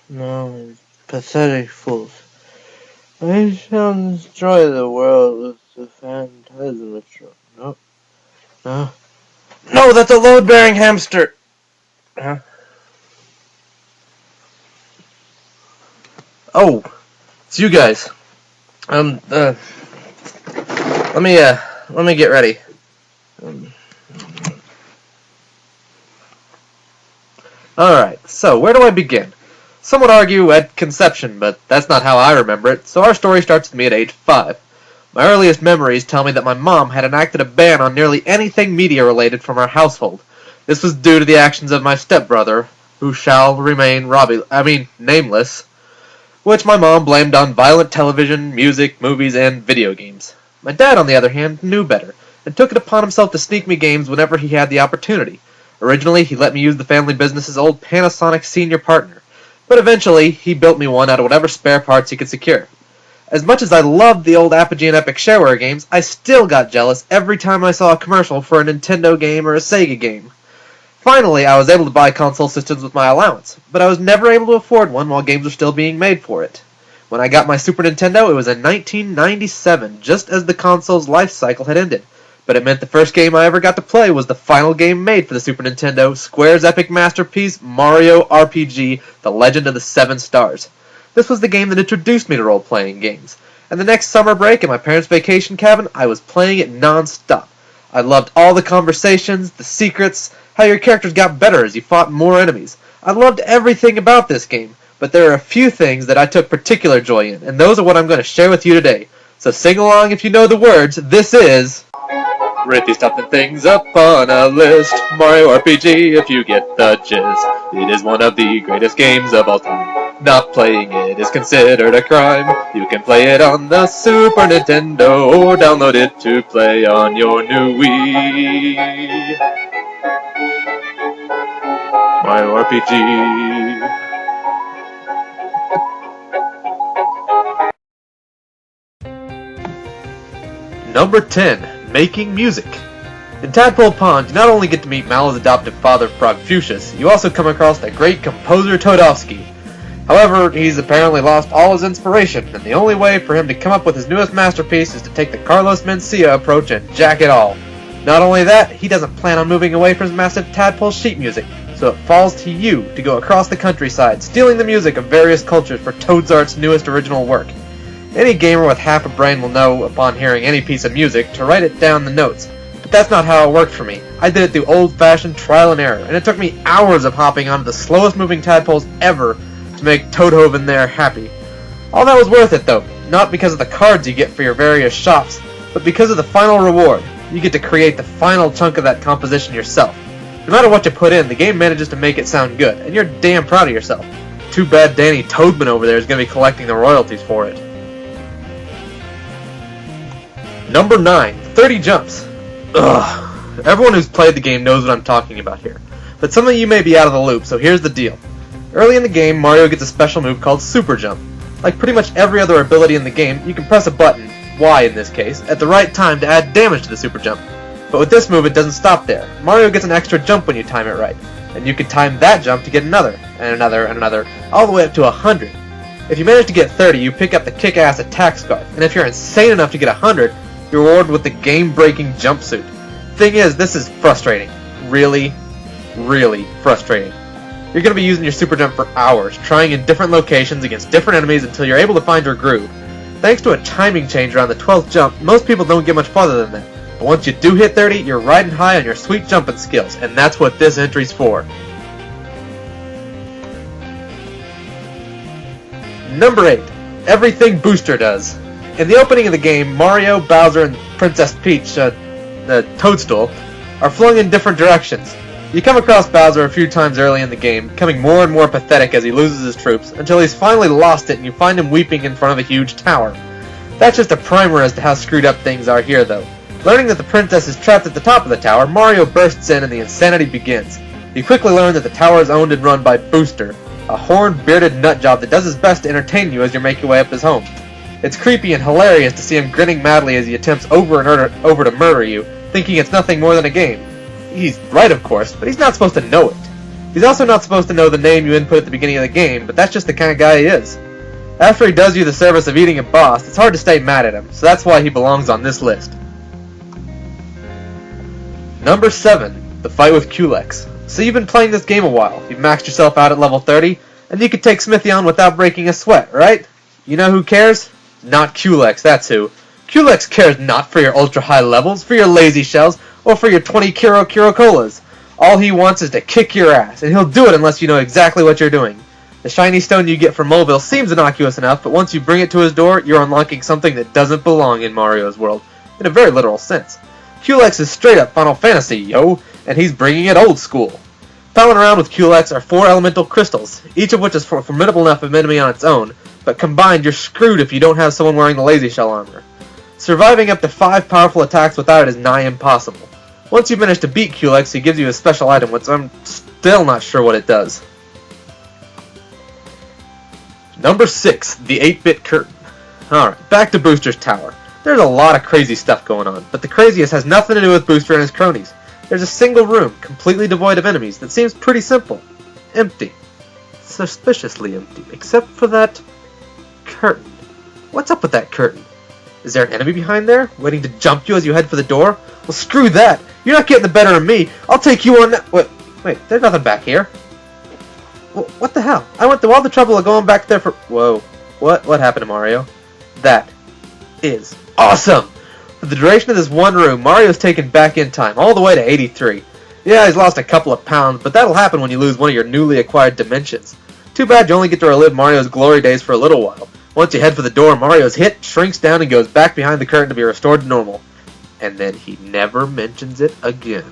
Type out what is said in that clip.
No, pathetic fools. I shall destroy the world with the phantasmatrope. No, no. No, that's a load-bearing hamster! Huh? Oh, it's you guys. Let me get ready. Alright, so where do I begin? Some would argue at conception, but that's not how I remember it, so our story starts with me at age 5. My earliest memories tell me that my mom had enacted a ban on nearly anything media-related from our household. This was due to the actions of my stepbrother, who shall remain nameless, which my mom blamed on violent television, music, movies, and video games. My dad, on the other hand, knew better, and took it upon himself to sneak me games whenever he had the opportunity. Originally, he let me use the family business's old Panasonic senior partner, but eventually, he built me one out of whatever spare parts he could secure. As much as I loved the old Apogee and Epic shareware games, I still got jealous every time I saw a commercial for a Nintendo game or a Sega game. Finally, I was able to buy console systems with my allowance, but I was never able to afford one while games were still being made for it. When I got my Super Nintendo, it was in 1997, just as the console's life cycle had ended. But it meant the first game I ever got to play was the final game made for the Super Nintendo, Square's epic masterpiece, Mario RPG, The Legend of the Seven Stars. This was the game that introduced me to role-playing games, and the next summer break in my parents' vacation cabin, I was playing it non-stop. I loved all the conversations, the secrets, how your characters got better as you fought more enemies. I loved everything about this game, but there are a few things that I took particular joy in, and those are what I'm going to share with you today. So sing along if you know the words. This is Wraith stopping things up on a list. Mario RPG, if you get the gist. It is one of the greatest games of all time. Not playing it is considered a crime. You can play it on the Super Nintendo or download it to play on your new Wii. Mario RPG. Number 10. Making music. In Tadpole Pond, you not only get to meet Mal's adoptive father, Progfucius, you also come across the great composer Todovsky. However, he's apparently lost all his inspiration, and the only way for him to come up with his newest masterpiece is to take the Carlos Mencia approach and jack it all. Not only that, he doesn't plan on moving away from his massive Tadpole sheet music, so it falls to you to go across the countryside, stealing the music of various cultures for Toadsart's newest original work. Any gamer with half a brain will know, upon hearing any piece of music, to write it down the notes. But that's not how it worked for me. I did it through old-fashioned trial and error, and it took me hours of hopping onto the slowest moving tadpoles ever to make Toadhoven there happy. All that was worth it, though, not because of the cards you get for your various shops, but because of the final reward. You get to create the final chunk of that composition yourself. No matter what you put in, the game manages to make it sound good, and you're damn proud of yourself. Too bad Danny Toadman over there is going to be collecting the royalties for it. Number 9. 30 jumps. Ugh. Everyone who's played the game knows what I'm talking about here. But some of you may be out of the loop, so here's the deal. Early in the game, Mario gets a special move called Super Jump. Like pretty much every other ability in the game, you can press a button, Y in this case, at the right time to add damage to the Super Jump. But with this move, it doesn't stop there. Mario gets an extra jump when you time it right. And you can time that jump to get another, and another, and another, all the way up to 100. If you manage to get 30, you pick up the kick-ass attack scarf, and if you're insane enough to get 100, you're rewarded with the game-breaking jumpsuit. Thing is, this is frustrating. Really, really frustrating. You're going to be using your super jump for hours, trying in different locations against different enemies until you're able to find your groove. Thanks to a timing change around the 12th jump, most people don't get much farther than that. But once you do hit 30, you're riding high on your sweet jumping skills, and that's what this entry's for. Number 8. Everything Booster does. In the opening of the game, Mario, Bowser, and Princess Peach, the Toadstool, are flung in different directions. You come across Bowser a few times early in the game, becoming more and more pathetic as he loses his troops, until he's finally lost it and you find him weeping in front of a huge tower. That's just a primer as to how screwed up things are here, though. Learning that the princess is trapped at the top of the tower, Mario bursts in and the insanity begins. You quickly learn that the tower is owned and run by Booster, a horned, bearded nutjob that does his best to entertain you as you make your way up his home. It's creepy and hilarious to see him grinning madly as he attempts over and over to murder you, thinking it's nothing more than a game. He's right, of course, but he's not supposed to know it. He's also not supposed to know the name you input at the beginning of the game, but that's just the kind of guy he is. After he does you the service of eating a boss, it's hard to stay mad at him, so that's why he belongs on this list. Number 7, the fight with Culex. So you've been playing this game a while, you've maxed yourself out at level 30, and you could take Smithy on without breaking a sweat, right? You know who cares? Not Culex, that's who. Culex cares not for your ultra high levels, for your lazy shells, or for your 20 Kiro Colas. All he wants is to kick your ass, and he'll do it unless you know exactly what you're doing. The shiny stone you get from Mobile seems innocuous enough, but once you bring it to his door, you're unlocking something that doesn't belong in Mario's world, in a very literal sense. Culex is straight up Final Fantasy, yo, and he's bringing it old school. Palling around with Culex are 4 elemental crystals, each of which is a formidable enough enemy on its own, but combined you're screwed if you don't have someone wearing the lazy shell armor. Surviving up to 5 powerful attacks without it is nigh impossible. Once you manage to beat Culex, he gives you a special item, which I'm still not sure what it does. Number 6, the 8-bit curtain. Alright, back to Booster's tower. There's a lot of crazy stuff going on, but the craziest has nothing to do with Booster and his cronies. There's a single room, completely devoid of enemies, that seems pretty simple. Empty. Suspiciously empty, except for that curtain. What's up with that curtain? Is there an enemy behind there, waiting to jump you as you head for the door? Well, screw that! You're not getting the better of me! I'll take you on that— Wait, there's nothing back here. What the hell? I went through all the trouble of going back there for— Whoa. What happened to Mario? That is awesome! For the duration of this one room, Mario's taken back in time, all the way to 83. Yeah, he's lost a couple of pounds, but that'll happen when you lose one of your newly acquired dimensions. Too bad you only get to relive Mario's glory days for a little while. Once you head for the door, Mario's hit, shrinks down, and goes back behind the curtain to be restored to normal. And then he never mentions it again.